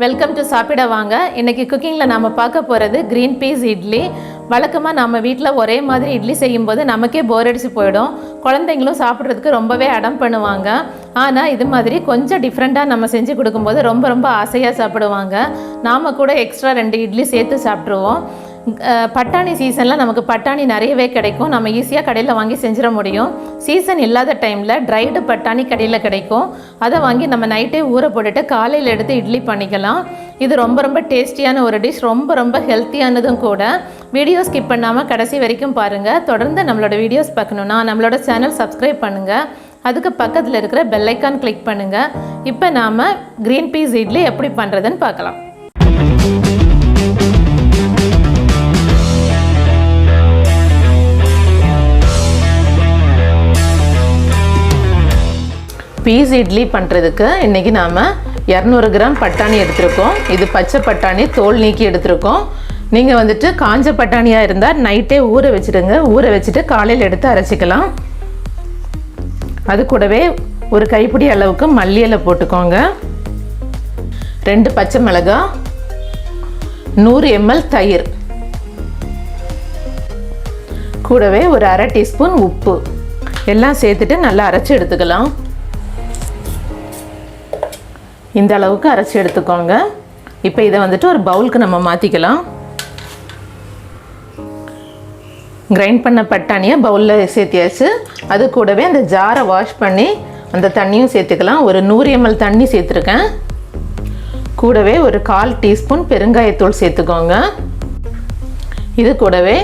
Welcome to சாப்பிட வாங்க. இன்னைக்கு குக்கிங்கில் நாம் பார்க்க போகிறது க்ரீன் பீஸ் இட்லி. வழக்கமாக நம்ம வீட்டில் ஒரே மாதிரி இட்லி செய்யும்போது நமக்கே போர் அடிச்சு போயிடும். குழந்தைங்களும் சாப்பிட்றதுக்கு ரொம்பவே அடம் பண்ணுவாங்க. ஆனால் இது மாதிரி கொஞ்சம் டிஃப்ரெண்ட்டாக நம்ம செஞ்சு கொடுக்கும்போது ரொம்ப ரொம்ப ஆசையாக சாப்பிடுவாங்க. நாம் கூட எக்ஸ்ட்ரா 2 இட்லி சேர்த்து சாப்பிட்ருவோம். பட்டாணி சீசனில் நமக்கு பட்டாணி நிறையவே கிடைக்கும். நம்ம ஈஸியாக கடையில் வாங்கி செஞ்சிட முடியும். சீசன் இல்லாத டைமில் ட்ரைடு பட்டாணி கடையில் கிடைக்கும். அதை வாங்கி நம்ம நைட்டே ஊற போட்டுட்டு காலையில் எடுத்து இட்லி பண்ணிக்கலாம். இது ரொம்ப ரொம்ப டேஸ்டியான ஒரு டிஷ், ரொம்ப ரொம்ப ஹெல்த்தியானதும் கூட. வீடியோ ஸ்கிப் பண்ணாமல் கடைசி வரைக்கும் பாருங்கள். தொடர்ந்து நம்மளோட வீடியோஸ் பார்க்கணுன்னா நம்மளோட சேனல் சப்ஸ்கிரைப் பண்ணுங்கள். அதுக்கு பக்கத்தில் இருக்கிற பெல் ஐக்கான் கிளிக் பண்ணுங்கள். இப்போ நாம் க்ரீன் பீஸ் இட்லி எப்படி பண்ணுறதுன்னு பார்க்கலாம். பீஸ் இட்லி பண்ணுறதுக்கு இன்றைக்கி நாம் 200 கிராம் பட்டாணி எடுத்துருக்கோம். இது பச்சை பட்டாணி, தோல் நீக்கி எடுத்துருக்கோம். நீங்கள் காஞ்ச பட்டாணியாக இருந்தால் நைட்டே ஊற வச்சுடுங்க. ஊற வச்சுட்டு காலையில் எடுத்து அரைச்சிக்கலாம். அது கூடவே ஒரு கைப்பிடி அளவுக்கு மல்லி இலை போட்டுக்கோங்க. 2 பச்சை மிளகாய், 100 ml தயிர், கூடவே ஒரு அரை டீஸ்பூன் உப்பு எல்லாம் சேர்த்துட்டு நல்லா அரைச்சி எடுத்துக்கலாம். இந்த அளவுக்கு அரைச்சி எடுத்துக்கோங்க. இப்போ இதை ஒரு பவுலுக்கு நம்ம மாற்றிக்கலாம். கிரைண்ட் பண்ண பட்டாணியை பவுலில் சேர்த்தியாச்சு. அது கூடவே அந்த ஜாரை வாஷ் பண்ணி அந்த தண்ணியும் சேர்த்துக்கலாம். ஒரு 100 ml தண்ணி சேர்த்துருக்கேன். கூடவே ஒரு 1/4 டீஸ்பூன் பெருங்காயத்தூள் சேர்த்துக்கோங்க. இது கூடவே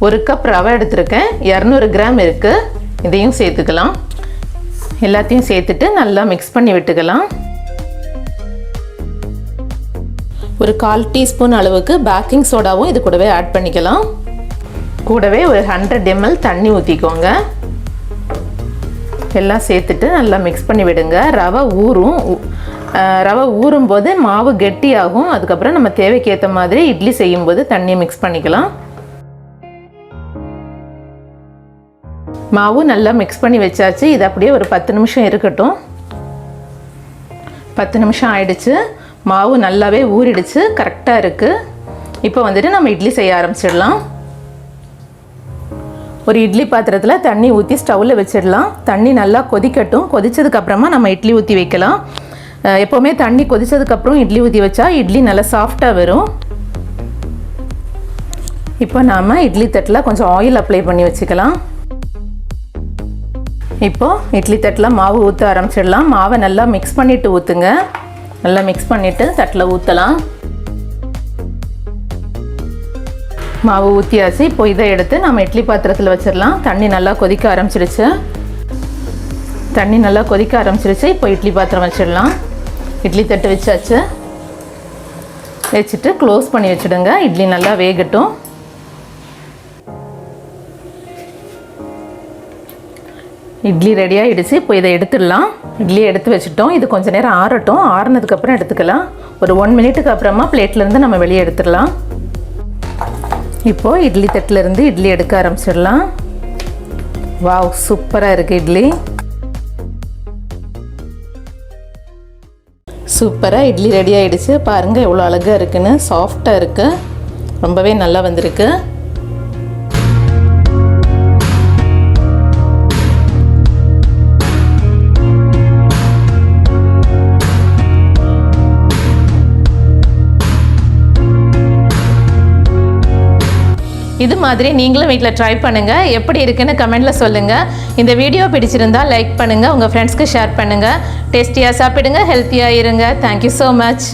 1 கப் ரவை எடுத்துருக்கேன். 200 கிராம் இருக்குது. இதையும் சேர்த்துக்கலாம். எல்லாத்தையும் சேர்த்துட்டு நல்லா மிக்ஸ் பண்ணி விட்டுக்கலாம். ஒரு 1/4 டீஸ்பூன் அளவுக்கு பேக்கிங் சோடாவும் இது கூடவே ஆட் பண்ணிக்கலாம். கூடவே ஒரு 100 ml தண்ணி ஊற்றிக்கோங்க. எல்லாம் சேர்த்துட்டு நல்லா மிக்ஸ் பண்ணி விடுங்க. ரவை ஊறும் போது மாவு கெட்டியாகும். அதுக்கப்புறம் நம்ம தேவைக்கு ஏற்ற மாதிரி இட்லி செய்யும்போது தண்ணியை மிக்ஸ் பண்ணிக்கலாம். மாவு நல்லா மிக்ஸ் பண்ணி வச்சாச்சு. இது அப்படியே ஒரு 10 நிமிஷம் இருக்கட்டும். 10 நிமிஷம் ஆயிடுச்சு. மாவு நல்லாவே ஊறிடுச்சு, கரெக்டாக இருக்குது. இப்போ நம்ம இட்லி செய்ய ஆரம்பிச்சிடலாம். ஒரு இட்லி பாத்திரத்தில் தண்ணி ஊற்றி ஸ்டவ்வில் வச்சிடலாம். தண்ணி நல்லா கொதிக்கட்டும். கொதித்ததுக்கப்புறமா நம்ம இட்லி ஊற்றி வைக்கலாம். எப்போவுமே தண்ணி கொதித்ததுக்கப்புறம் இட்லி ஊற்றி வச்சா இட்லி நல்லா சாஃப்டாக வரும். இப்போ நாம் இட்லி தட்டில் கொஞ்சம் ஆயில் அப்ளை பண்ணி வச்சுக்கலாம். இப்போது இட்லி தட்டில் மாவு ஊற்ற ஆரம்பிச்சிடலாம். மாவை நல்லா மிக்ஸ் பண்ணிவிட்டு ஊற்றுங்க. நல்லா மிக்ஸ் பண்ணிவிட்டு தட்டில் ஊற்றலாம். மாவு ஊற்றியாச்சு. இப்போ இதை எடுத்து நம்ம இட்லி பாத்திரத்தில் வச்சிடலாம். தண்ணி நல்லா கொதிக்க ஆரம்பிச்சிருச்சு. இப்போ இட்லி பாத்திரம் வச்சிடலாம். இட்லி தட்டு வச்சாச்சு. வச்சுட்டு க்ளோஸ் பண்ணி வச்சுடுங்க. இட்லி நல்லா வேகட்டும். இட்லி ரெடி ஆகிடுச்சு. இப்போ இதை எடுத்துடலாம். இட்லி எடுத்து வச்சுட்டோம். இது கொஞ்சம் நேரம் ஆறட்டும். ஆறுனதுக்கப்புறம் எடுத்துக்கலாம். ஒரு 1 மினிட்டுக்கு அப்புறமா பிளேட்லேருந்து நம்ம வெளியே எடுத்துடலாம். இப்போது இட்லி தட்டிலேருந்து இட்லி எடுக்க ஆரம்பிச்சிடலாம். வாவ், சூப்பராக இருக்குது இட்லி. சூப்பராக இட்லி ரெடி ஆகிடுச்சு. பாருங்கள் எவ்வளோ அழகாக இருக்குன்னு. சாஃப்டாக இருக்குது. ரொம்பவே நல்லா வந்திருக்கு. இது மாதிரி நீங்களும் வீட்டில் ட்ரை பண்ணுங்கள். எப்படி இருக்குன்னு கமெண்ட்டில் சொல்லுங்கள். இந்த வீடியோ பிடிச்சிருந்தால் லைக் பண்ணுங்கள். உங்கள் ஃப்ரெண்ட்ஸ்க்கு ஷேர் பண்ணுங்கள். டேஸ்டியாக சாப்பிடுங்க, ஹெல்த்தியாக இருங்க. Thank you so much.